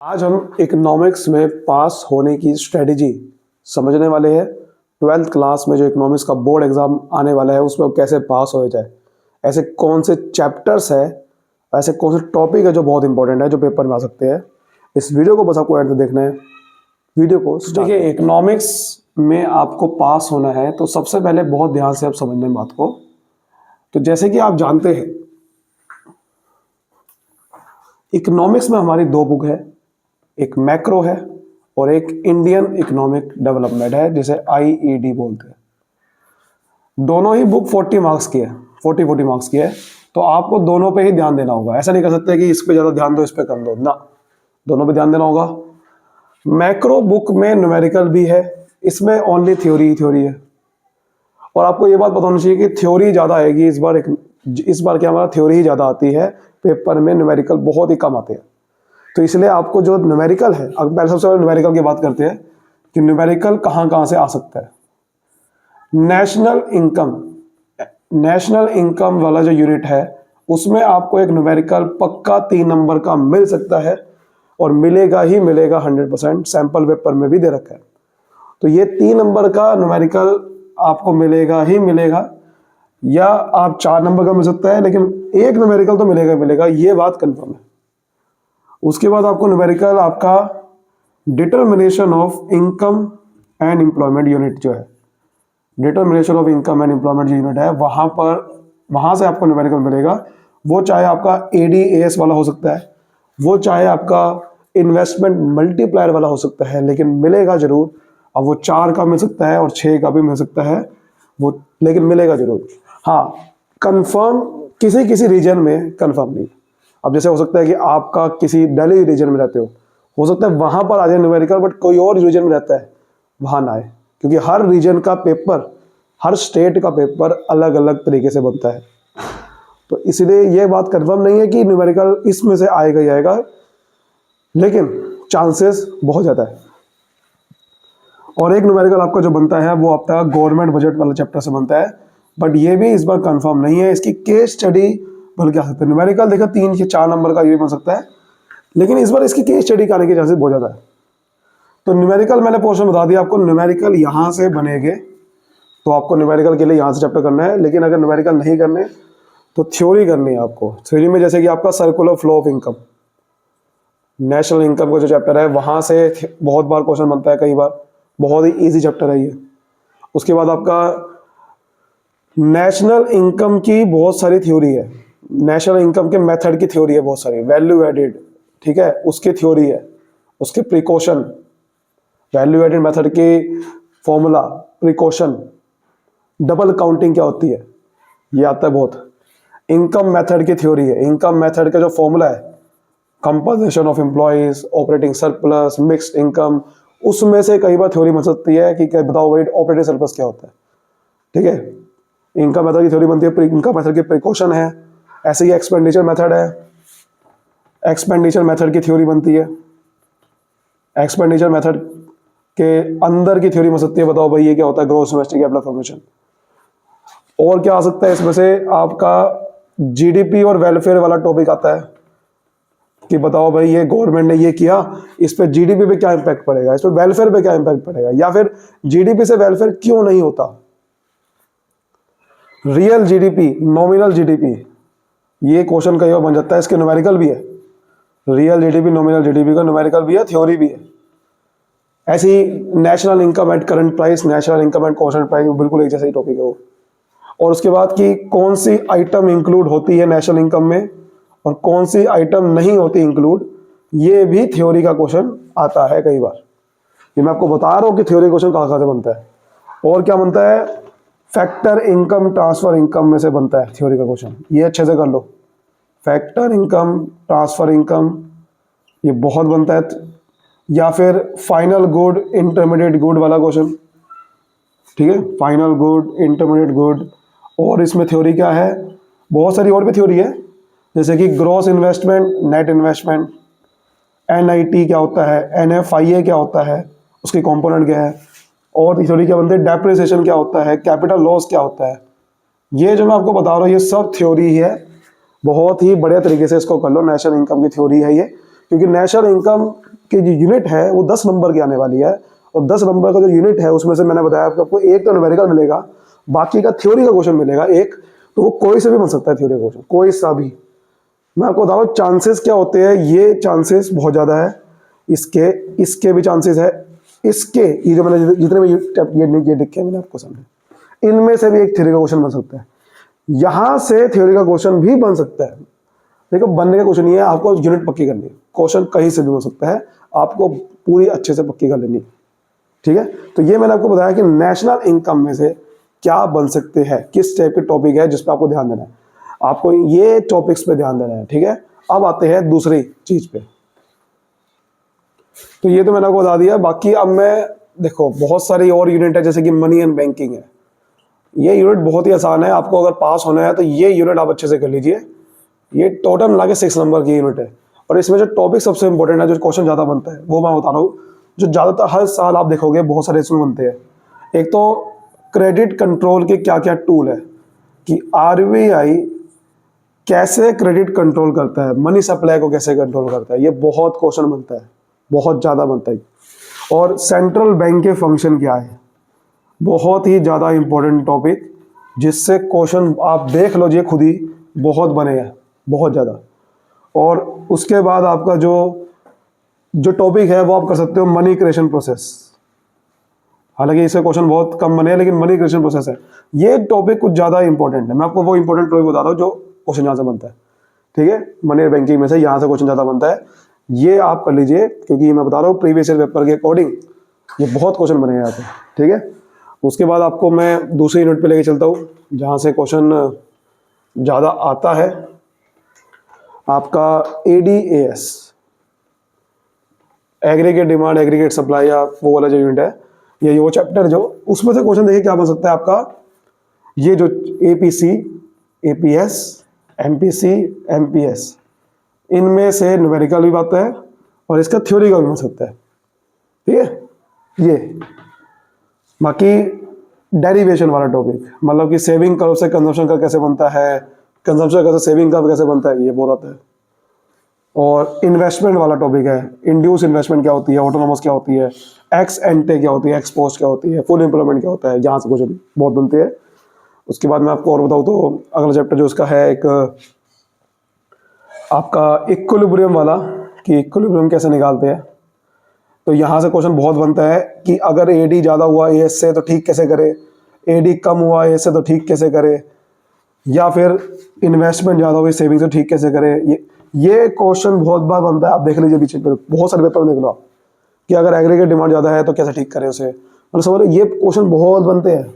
आज हम इकोनॉमिक्स में पास होने की स्ट्रेटजी समझने वाले हैं। 12th क्लास में जो इकोनॉमिक्स का बोर्ड एग्जाम आने वाला है उसमें कैसे पास हो जाए, ऐसे कौन से चैप्टर्स है, ऐसे कौन से टॉपिक है जो बहुत इंपॉर्टेंट है जो पेपर में आ सकते हैं। इस वीडियो को बस आपको एंड तक देखना है। वीडियो को देखिए, इकोनॉमिक्स में आपको पास होना है तो सबसे पहले बहुत ध्यान से आप समझने बात को। तो जैसे कि आप जानते हैं, इकोनॉमिक्स में हमारी दो बुक है, एक मैक्रो है और एक इंडियन इकोनॉमिक डेवलपमेंट है जिसे IED बोलते हैं। दोनों ही बुक 40 मार्क्स की है, 40 मार्क्स की है। तो आपको दोनों पे ही ध्यान देना होगा। ऐसा नहीं कर सकते कि इस पे ज़्यादा ध्यान दो इस पे कम दो ना, दोनों पे ध्यान देना होगा। मैक्रो बुक में न्यूमेरिकल भी है, इसमें ओनली थ्योरी ही थ्योरी है। और आपको ये बात पता होनी चाहिए कि थ्योरी ज़्यादा आएगी इस बार क्या हमारा थ्योरी ही ज़्यादा आती है, पेपर में न्यूमेरिकल बहुत ही कम आते हैं। तो इसलिए आपको जो न्यूमेरिकल है, अब पहले सबसे पहले न्यूमेरिकल की बात करते हैं कि न्यूमेरिकल कहाँ से आ सकता है। नेशनल इनकम वाला जो यूनिट है उसमें आपको एक न्यूमेरिकल पक्का 3 नंबर का मिल सकता है और मिलेगा ही मिलेगा 100%। सैंपल पेपर में भी दे रखा है। तो ये 3 नंबर का न्यूमेरिकल आपको मिलेगा ही मिलेगा, या आप 4 नंबर का मिल सकता है, लेकिन एक न्यूमेरिकल तो मिलेगा ही मिलेगा, ये बात कंफर्म है। उसके बाद आपको न्यूमेरिकल आपका determination of income and employment unit जो है, determination of income and employment unit है, वहां से आपको न्यूमेरिकल मिलेगा। वो चाहे आपका ADAS वाला हो सकता है, वो चाहे आपका इन्वेस्टमेंट मल्टीप्लायर वाला हो सकता है, लेकिन मिलेगा जरूर। अब वो 4 का मिल सकता है और 6 का भी मिल सकता है वो, लेकिन मिलेगा जरूर। हाँ, कंफर्म किसी किसी रीजन में कंफर्म नहीं। अब जैसे हो सकता है कि आपका किसी दिल्ली रीजन में रहते हो सकता है वहां पर आ जाए न्यूमेरिकल, बट कोई और रीजन में रहता है वहां ना आए, क्योंकि हर रीजन का पेपर, हर स्टेट का पेपर अलग अलग तरीके से बनता है। तो इसलिए यह बात कंफर्म नहीं है कि न्यूमेरिकल इसमें से आएगा ही आएगा, लेकिन चांसेस बहुत ज़्यादा है। और एक न्यूमेरिकल आपका जो बनता है वो आपका गवर्नमेंट बजट वाला चैप्टर से बनता है, बट ये भी इस बार कंफर्म नहीं है। इसकी केस स्टडी बल्कि आ सकता है। न्यूमेरिकल देखो 3 से 4 नंबर का ये बन सकता है, लेकिन इस बार इसकी केस स्टडी आने के चांसेस बहुत ज़्यादा है। तो न्यूमेरिकल मैंने पोर्शन बता दिया आपको, न्यूमेरिकल यहाँ से बनेंगे तो आपको न्यूमेरिकल के लिए यहाँ से चैप्टर करना है। लेकिन अगर न्यूमेरिकल नहीं करने तो थ्योरी करनी है आपको। थ्योरी में जैसे कि आपका circular flow of income, national income का जो चैप्टर है वहाँ से बहुत बार क्वेश्चन बनता है, कई बार, बहुत ही ईजी चैप्टर है ये। उसके बाद आपका नेशनल इनकम की बहुत सारी थ्योरी है, नेशनल इनकम के मेथड की थ्योरी है बहुत सारी, वैल्यू एडेड, ठीक है, उसकी थ्योरी है, उसके प्रिकॉशन, वैल्यू एडेड मेथड की फॉर्मूला, प्रिकॉशन, डबल काउंटिंग क्या होती है ये आता है बहुत। इनकम मेथड की थ्योरी है, इनकम मेथड का जो फॉर्मूला है, composition of employees, operating surplus, mixed income, उसमें से कई बार थ्योरी बन सकती है कि बताओ भाई ऑपरेटिंग सरप्लस क्या होता है, ठीक है। इनकम मेथड की थ्योरी बनती है, इनकम मेथड की प्रिकॉशन है। ऐसे ही एक्सपेंडिचर मेथड है, एक्सपेंडिचर मेथड की थ्योरी बनती है। एक्सपेंडिचर मेथड के अंदर की थ्योरी बन सकती है, बताओ भाई ये क्या होता है, ग्रॉस डोमेस्टिक कैपिटल फॉर्मेशन। और क्या आ सकता है इसमें से, आपका GDP और वेलफेयर वाला टॉपिक आता है कि बताओ भाई ये गवर्नमेंट ने ये किया, इस पे GDP पे क्या इंपैक्ट पड़ेगा, इस पे वेलफेयर पे क्या इंपैक्ट पड़ेगा, या फिर GDP से वेलफेयर क्यों नहीं होता। रियल GDP, नॉमिनल GDP, ये क्वेश्चन कई बार बन जाता है, इसके न्यूमेरिकल भी है। रियल GDP, नॉमिनल GDP का न्यूमेरिकल भी है, थ्योरी भी है। ऐसी national income at current price, national income at constant price, बिल्कुल एक जैसा ही टॉपिक है वो। और उसके बाद कि कौन सी आइटम इंक्लूड होती है नेशनल इनकम में और कौन सी आइटम नहीं होती इंक्लूड, ये भी थ्योरी का क्वेश्चन आता है कई बार। ये मैं आपको बता रहा हूँ कि थ्योरी क्वेश्चन कहाँ से बनता है। और क्या बनता है, फैक्टर इनकम ट्रांसफर इनकम में से बनता है थ्योरी का क्वेश्चन, ये अच्छे से कर लो। फैक्टर इनकम, ट्रांसफर इनकम, ये बहुत बनता है। या फिर फाइनल गुड, इंटरमीडिएट गुड वाला क्वेश्चन, ठीक है, फाइनल गुड, इंटरमीडिएट गुड। और इसमें थ्योरी क्या है, बहुत सारी और भी थ्योरी है, जैसे कि gross investment, net investment, NIT क्या होता है, NFIA क्या होता है, उसकी कंपोनेंट क्या है। और थ्योरी क्या बनती है, डेप्रिसिएशन क्या होता है, कैपिटल लॉस क्या होता है। ये जो मैं आपको बता रहा हूँ ये सब थ्योरी है, बहुत ही बढ़िया तरीके से इसको कर लो। नेशनल इनकम की थ्योरी है ये, क्योंकि नेशनल इनकम की जो यूनिट है वो 10 नंबर की आने वाली है, और 10 नंबर का जो यूनिट है उसमें से मैंने बताया आपको एक तो न्यूमेरिकल मिलेगा, बाकी का थ्योरी का क्वेश्चन मिलेगा एक, तो वो कोई से भी बन सकता है थ्योरी का क्वेश्चन, कोई सा भी। मैं आपको बता रहा हूँ चांसेस क्या होते हैं, ये चांसेस बहुत ज़्यादा है, इसके भी चांसेस है, इसके ये जो मैंने जितने में ये लिखे मैंने आपको सामने, इनमें से भी एक थ्योरी का क्वेश्चन बन सकता है, यहाँ से थ्योरी का क्वेश्चन भी बन सकता है। देखो बनने का क्वेश्चन ये है, आपको यूनिट पक्की करनी है, क्वेश्चन कहीं से भी बन सकता है, आपको पूरी अच्छे से पक्की कर लेनी है, ठीक है। तो ये मैंने आपको बताया कि नेशनल इनकम में से क्या बन सकते हैं, किस टाइप के टॉपिक है जिस पर आपको ध्यान देना है, आपको ये टॉपिक्स पे ध्यान देना है, ठीक है। अब आते हैं दूसरी चीज पे, तो ये तो मैंने आपको बता दिया। बाकी अब मैं देखो बहुत सारी और यूनिट है, जैसे कि मनी एंड बैंकिंग है, ये यूनिट बहुत ही आसान है, आपको अगर पास होना है तो ये यूनिट आप अच्छे से कर लीजिए। ये टोटल मिला के 6 नंबर की यूनिट है, और इसमें जो टॉपिक सबसे इंपॉर्टेंट है, जो क्वेश्चन ज़्यादा बनता है वो मैं बता रहा हूँ, जो ज़्यादातर हर साल आप देखोगे बहुत सारे इसमें बनते हैं। एक तो क्रेडिट कंट्रोल के क्या क्या टूल है, कि आरबीआई कैसे क्रेडिट कंट्रोल करता है, मनी सप्लाई को कैसे कंट्रोल करता है, ये बहुत क्वेश्चन बनता है, बहुत ज़्यादा बनता है। और सेंट्रल बैंक के फंक्शन क्या है, बहुत ही ज़्यादा इंपॉर्टेंट टॉपिक, जिससे क्वेश्चन आप देख लो जी खुद ही बहुत बने हैं, बहुत ज़्यादा। और उसके बाद आपका जो जो टॉपिक है वो आप कर सकते हो मनी क्रिएशन प्रोसेस, हालांकि इससे क्वेश्चन बहुत कम बने हैं, लेकिन मनी क्रिएशन प्रोसेस है, ये टॉपिक कुछ ज़्यादा इंपॉर्टेंट है। मैं आपको वो इंपॉर्टेंट टॉपिक बता रहा हूँ जो क्वेश्चन यहाँ से बनता है, ठीक है। मनी बैंकिंग में से यहाँ से क्वेश्चन ज़्यादा बनता है, ये आप कर लीजिए, क्योंकि मैं बता रहा हूँ प्रीवियस ईयर पेपर के अकॉर्डिंग ये बहुत क्वेश्चन बने हैं यहाँ पे, ठीक है। उसके बाद आपको मैं दूसरी यूनिट पे लेके चलता हूँ जहाँ से क्वेश्चन ज़्यादा आता है, आपका ADAS, aggregate demand aggregate supply, या वो वाला जो यूनिट है, ये वो चैप्टर जो उसमें से क्वेश्चन देखिए क्या बन सकता है आपका, ये जो एपीसी, एपीएस, एमपीसी, एमपीएस, इनमें से न्यूमेरिकल भी आता है और इसका थ्योरी का भी बन सकता है, ठीक है। ये बाकी डेरिवेशन वाला टॉपिक, मतलब कि सेविंग कर्व से कंजम्पशन कर्व कैसे बनता है, कंजम्पशन कर्व से सेविंग कर्व कैसे बनता है, ये बहुत आता है। और इन्वेस्टमेंट वाला टॉपिक है, इंड्यूस इन्वेस्टमेंट क्या होती है, ऑटोनोमस क्या होती है, एक्स एंटे क्या होती है, एक्स पोस्ट क्या होती है, फुल एम्प्लॉयमेंट क्या होता है, यहाँ से क्वेश्चन बहुत बनते हैं। उसके बाद मैं आपको और बताऊँ तो अगला चैप्टर जो उसका है एक आपका इक्विलिब्रियम वाला, कि इक्विलिब्रियम कैसे निकालते हैं, तो यहाँ से क्वेश्चन बहुत बनता है कि अगर एडी ज़्यादा हुआ एएस से तो ठीक कैसे करे, एडी कम हुआ एएस से तो ठीक कैसे करे, या फिर इन्वेस्टमेंट ज़्यादा हुई सेविंग से ठीक कैसे करे। ये क्वेश्चन बहुत बार बनता है, आप देख लीजिए पीछे पर बहुत सारे पेपर में देख लो आप, कि अगर एग्रीगेट डिमांड ज़्यादा है तो कैसे ठीक करें उसे, मतलब समझ लो ये क्वेश्चन बहुत बनते हैं।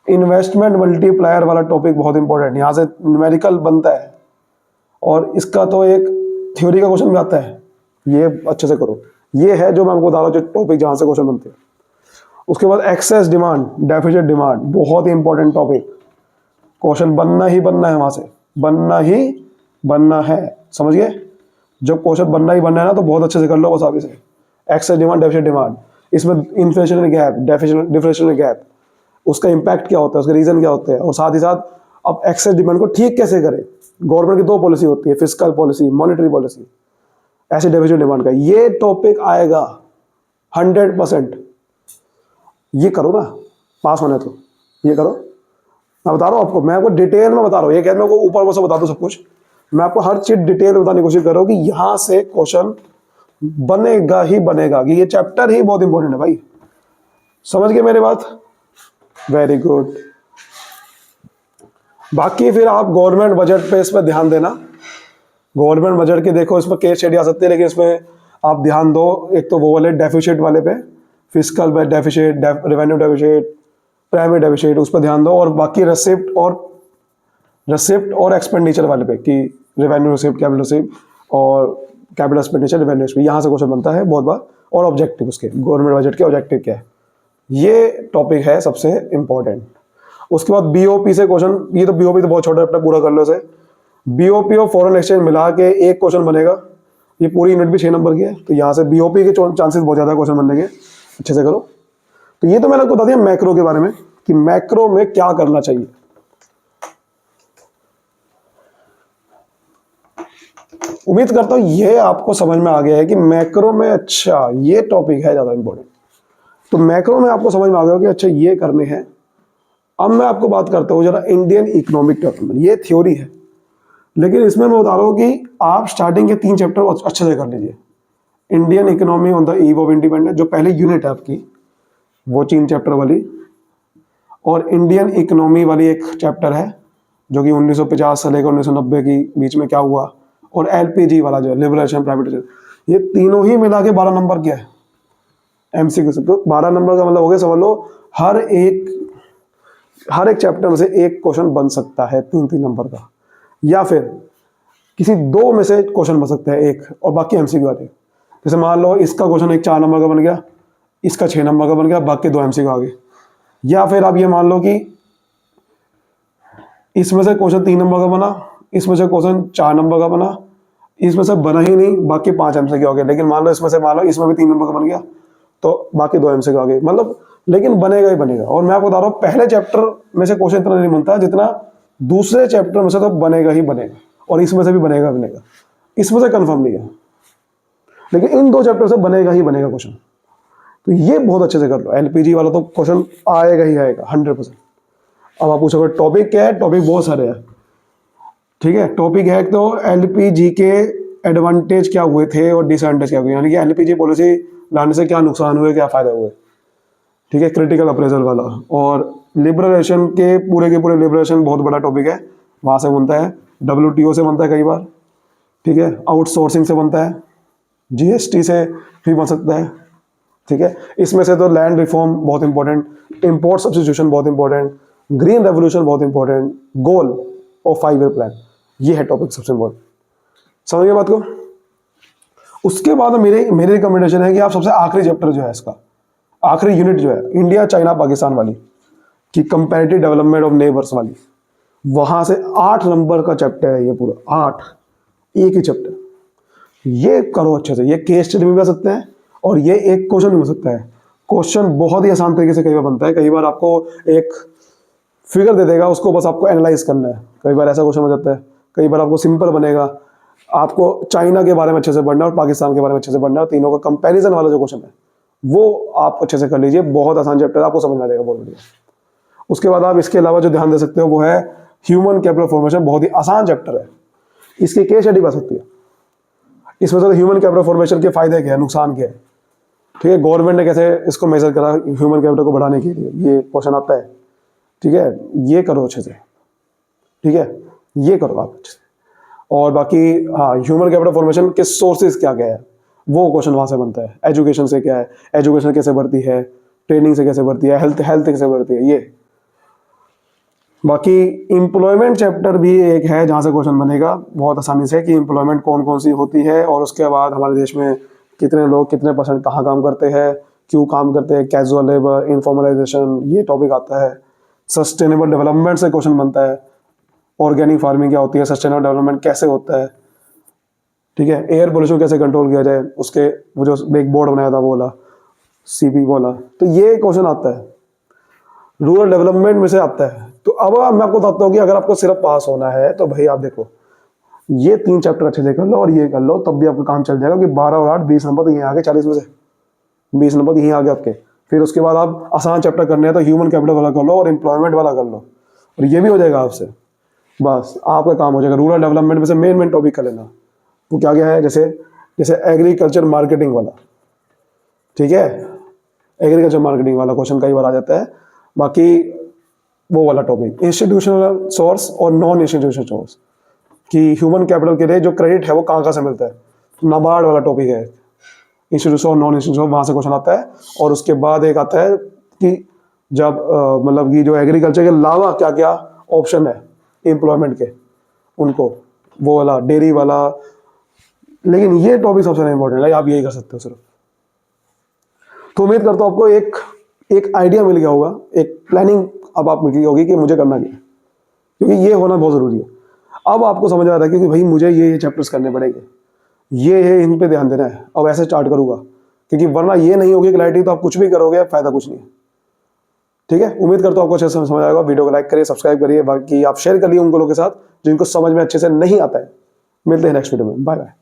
इन्वेस्टमेंट मल्टीप्लायर वाला टॉपिक बहुत इंपॉर्टेंट, यहाँ से न्यूमेरिकल बनता है, और इसका तो एक थ्योरी का क्वेश्चन भी आता है, ये अच्छे से करो। ये है जो मैं आपको बता रहा हूँ जो टॉपिक जहाँ से क्वेश्चन बनते हैं। उसके बाद एक्सेस डिमांड, डेफिसिट डिमांड, बहुत ही इंपॉर्टेंट टॉपिक, क्वेश्चन बनना ही बनना है, वहाँ से बनना ही बनना है, समझिए। जब क्वेश्चन बनना ही बनना है ना, तो बहुत अच्छे से कर लो बस आप इसे। एक्सेस डिमांड, डेफिसिट डिमांड, इसमें इन्फ्लेशनरी गैप, डिफ्लेशनरी गैप, उसका इम्पैक्ट क्या होता है, उसके रीजन क्या होते हैं, और साथ ही साथ अब एक्सेस डिमांड को ठीक कैसे करें। गवर्नमेंट की 2 पॉलिसी होती है, फिस्कल पॉलिसी, मॉनेटरी पॉलिसी, ऐसे डेफिसिट डिमांड का ये टॉपिक आएगा 100%। ये करो ना, पास होना है तो ये करो। मैं बता रहा हूँ आपको, मैं आपको डिटेल में बता रहा हूँ, ये कहते हैं मैं ऊपर से बता दूँ सब कुछ, मैं आपको हर चीज डिटेल में बताने की कोशिश कर रहा हूँ कि यहाँ से क्वेश्चन बनेगा ही बनेगा, कि ये चैप्टर ही बहुत इंपॉर्टेंट है भाई, समझ गए मेरी बात, वेरी गुड। बाकी फिर आप गवर्नमेंट बजट पे इस पर ध्यान देना, गवर्नमेंट बजट के देखो इसमें केस स्टडी आ सकती है, लेकिन इसमें आप ध्यान दो एक तो वो वाले डेफिसिट वाले पे, fiscal deficit, revenue deficit, primary deficit, उस पर ध्यान दो, और बाकी रिसिप्ट और एक्सपेंडिचर वाले पे, कि रेवेन्यू रिसिप्ट, कैपिटल रिसिप्ट और कैपिटल एक्सपेंडिचर, रेवेन्यू रिसिप्ट, यहाँ से क्वेश्चन बनता है बहुत बार। और ऑब्जेक्टिव उसके, गवर्नमेंट बजट के ऑब्जेक्टिव क्या है, ये टॉपिक है सबसे इंपॉर्टेंट। उसके बाद बीओपी से क्वेश्चन, ये तो बीओपी तो बहुत छोटा है, पूरा कर लो इसे। बीओपी और फॉरेन एक्सचेंज मिला के एक क्वेश्चन बनेगा, ये पूरी यूनिट भी 6 नंबर की है, तो यहाँ से बीओपी के चांसेस बहुत ज़्यादा क्वेश्चन बनने के, अच्छे से करो। तो ये तो मैंने आपको बता दिया मैक्रो के बारे में, कि मैक्रो में क्या करना चाहिए। उम्मीद करता हूँ ये आपको समझ में आ गया है कि मैक्रो में अच्छा ये टॉपिक है ज़्यादा इंपॉर्टेंट। तो मैक्रो में आपको समझ में आ गया कि अच्छा ये करने हैं। अब मैं आपको बात करता हूँ जरा इंडियन इकोनॉमिक डेवलपमेंट, ये थ्योरी है, लेकिन इसमें मैं बता रहा हूँ कि आप स्टार्टिंग के 3 चैप्टर अच्छे से कर लीजिए। Indian economy on the eve of independence, जो पहले यूनिट है आपकी, वो 3 चैप्टर वाली, और इंडियन इकोनॉमी वाली एक चैप्टर है जो कि 1950 से लेकर 1990 की बीच में क्या हुआ, और एलपीजी वाला जो है लिबरेशन प्राइवेटाइजेशन, ये तीनों ही मिला के 12 नंबर क्या है एमसीक्यू से। तो 12 नंबर का मतलब हो गया, समझ लो हर एक चैप्टर में से एक क्वेश्चन बन सकता है 3-3 नंबर का, या फिर किसी 2 में से क्वेश्चन बन सकता है एक, और बाकी एमसीक्यू आते हैं। जैसे मान लो इसका क्वेश्चन एक 4 नंबर का बन गया, इसका 6 नंबर का बन गया, बाकी 2 एमसीक्यू आ गए। या फिर आप ये मान लो कि इसमें से क्वेश्चन 3 नंबर का बना, इसमें से क्वेश्चन 4 नंबर का बना, इसमें से बना ही नहीं, बाकी 5 एमसीक्यू आ गए। लेकिन मान लो इसमें भी 3 नंबर का बन गया, तो बाकी 2 एमसीक्यू आ गए, मतलब लेकिन बनेगा ही बनेगा। और मैं आपको बता रहा हूँ पहले चैप्टर में से क्वेश्चन इतना नहीं बनता जितना दूसरे चैप्टर में से, तो बनेगा ही बनेगा, और इसमें से भी बनेगा, इसमें से कंफर्म नहीं है, लेकिन इन 2 चैप्टर से बनेगा ही बनेगा क्वेश्चन। तो ये बहुत अच्छे से कर लो, एलपीजी वाला तो क्वेश्चन आएगा ही आएगा 100%। अब आप पूछोगे टॉपिक क्या है, टॉपिक बहुत सारे हैं, ठीक है। टॉपिक है तो एलपीजी के एडवांटेज क्या हुए थे और डिसएडवांटेज क्या हुए, यानी कि एलपीजी पॉलिसी लाने से क्या नुकसान हुए, क्या फायदा हुए, ठीक है, क्रिटिकल अप्रेजल वाला। और लिबरेशन के पूरे लिबरेशन बहुत बड़ा टॉपिक है, वहाँ से बनता है, WTO से बनता है कई बार, ठीक है, आउटसोर्सिंग से बनता है, जीएसटी से भी बन सकता है, ठीक है। इसमें से तो लैंड रिफॉर्म बहुत इंपॉर्टेंट, इंपोर्ट सब्स्टिट्यूशन बहुत इंपॉर्टेंट, ग्रीन रेवोल्यूशन बहुत इंपॉर्टेंट, गोल और 5 ईयर प्लान, ये है टॉपिक सबसे इंपॉर्टेंट। समझ गए बात को। उसके बाद मेरी रिकमेंडेशन है कि आप सबसे आखिरी चैप्टर जो है इसका, आखिरी यूनिट जो है इंडिया चाइना पाकिस्तान वाली कि कंपैरेटिव डेवलपमेंट ऑफ नेबर्स वाली, वहां से 8 नंबर का चैप्टर है ये पूरा, 8 एक ही चैप्टर, ये करो अच्छे से। ये केस स्टडी में भी आ सकते हैं और ये एक क्वेश्चन भी हो सकता है। क्वेश्चन बहुत ही आसान तरीके से कई बार बनता है, कई बार आपको एक फिगर दे देगा, उसको बस आपको एनालाइज करना है, कई बार ऐसा क्वेश्चन हो जाता है, कई बार आपको सिंपल बनेगा, आपको चाइना के बारे में अच्छे से पढ़ना है और पाकिस्तान के बारे में अच्छे से पढ़ना है, और तीनों का कंपैरिजन वाला जो क्वेश्चन है वो आप अच्छे से कर लीजिए, बहुत आसान चैप्टर, आपको समझ में आ जाएगा बहुत बढ़िया। उसके बाद आप इसके अलावा जो ध्यान दे सकते हो वो है ह्यूमन कैपिटल फॉर्मेशन, बहुत ही आसान चैप्टर है, इसकी केस स्टडी बन सकती है। इसमें तो ह्यूमन कैपिटल फॉर्मेशन के फायदे क्या है, नुकसान क्या है, ठीक है, गवर्नमेंट ने कैसे इसको मेजर करा ह्यूमन कैपिटल को बढ़ाने के लिए, ये क्वेश्चन आता है, ठीक है, ये करो अच्छे से, ठीक है, ये करो आप अच्छे से। और बाकी हाँ, ह्यूमन कैपिटल फॉर्मेशन के सोर्सेज क्या क्या है, वो क्वेश्चन वहाँ से बनता है। एजुकेशन से क्या है, एजुकेशन कैसे बढ़ती है, ट्रेनिंग से कैसे बढ़ती है, हेल्थ कैसे बढ़ती है, ये। बाकी एम्प्लॉयमेंट चैप्टर भी एक है जहाँ से क्वेश्चन बनेगा बहुत आसानी से कि एम्प्लॉयमेंट कौन कौन सी होती है, और उसके बाद हमारे देश में कितने लोग कितने % कहाँ काम करते हैं, क्यों काम करते हैं, कैजुअल लेबर, इनफॉर्मलाइजेशन, ये टॉपिक आता है। सस्टेनेबल डेवलपमेंट से क्वेश्चन बनता है, ऑर्गेनिक फार्मिंग क्या होती है, सस्टेनेबल डेवलपमेंट कैसे होता है, ठीक है, एयर पोल्यूशन कैसे कंट्रोल किया जाए, उसके वो जो एक बोर्ड बनाया था वो वाला CP वाला, तो ये क्वेश्चन आता है। रूरल डेवलपमेंट में से आता है। तो अब मैं आपको बताता हूँ कि अगर आपको सिर्फ पास होना है तो भाई आप देखो ये 3 चैप्टर अच्छे से कर लो और ये कर लो, तब भी आपका काम चल जाएगा, कि 12 और 8 20 नंबर तो यहीं आ गए, 40 में से 20 नंबर यहीं आ गए आपके। फिर उसके बाद आप आसान चैप्टर करने हैं तो ह्यूमन कैपिटल वाला कर लो और एम्प्लॉयमेंट वाला कर लो, और ये भी हो जाएगा आपसे, बस आपका काम हो जाएगा। रूरल डेवलपमेंट में से मेन टॉपिक कर लेना, वो क्या क्या है, जैसे एग्रीकल्चर मार्केटिंग वाला, ठीक है, एग्रीकल्चर मार्केटिंग वाला क्वेश्चन कई बार आ जाता है। बाकी वो वाला टॉपिक इंस्टीट्यूशनल सोर्स और नॉन इंस्टीट्यूशनल सोर्स, कि ह्यूमन कैपिटल के लिए जो क्रेडिट है वो कहाँ से मिलता है, नाबार्ड वाला टॉपिक है, इंस्टीट्यूशन और नॉन इंस्टीट्यूशन, वहाँ से क्वेश्चन आता है। और उसके बाद एक आता है कि जब मतलब कि जो एग्रीकल्चर के अलावा क्या क्या ऑप्शन है एम्प्लॉयमेंट के, उनको वो वाला डेयरी वाला, लेकिन ये टॉपिक सबसे इंपॉर्टेंट है, आप यही कर सकते हो सिर्फ। तो उम्मीद करता हूँ आपको एक आइडिया मिल गया होगा, एक प्लानिंग अब आप मिल गई होगी कि मुझे करना क्या है, क्योंकि ये होना बहुत ज़रूरी है। अब आपको समझ आ रहा है कि भाई मुझे ये चैप्टर्स करने पड़ेंगे, ये है, इन पे ध्यान देना है, अब ऐसे स्टार्ट करूँगा, क्योंकि वरना ये नहीं होगी क्लैरिटी तो आप कुछ भी करोगे फायदा कुछ नहीं है, ठीक है। उम्मीद करता हूँ आपको अच्छे से समझ आएगा। वीडियो को लाइक करिए, सब्सक्राइब करिए, बाकी आप शेयर करिए उन लोगों के साथ जिनको समझ में अच्छे से नहीं आता है। मिलते हैं नेक्स्ट वीडियो में, बाय बाय।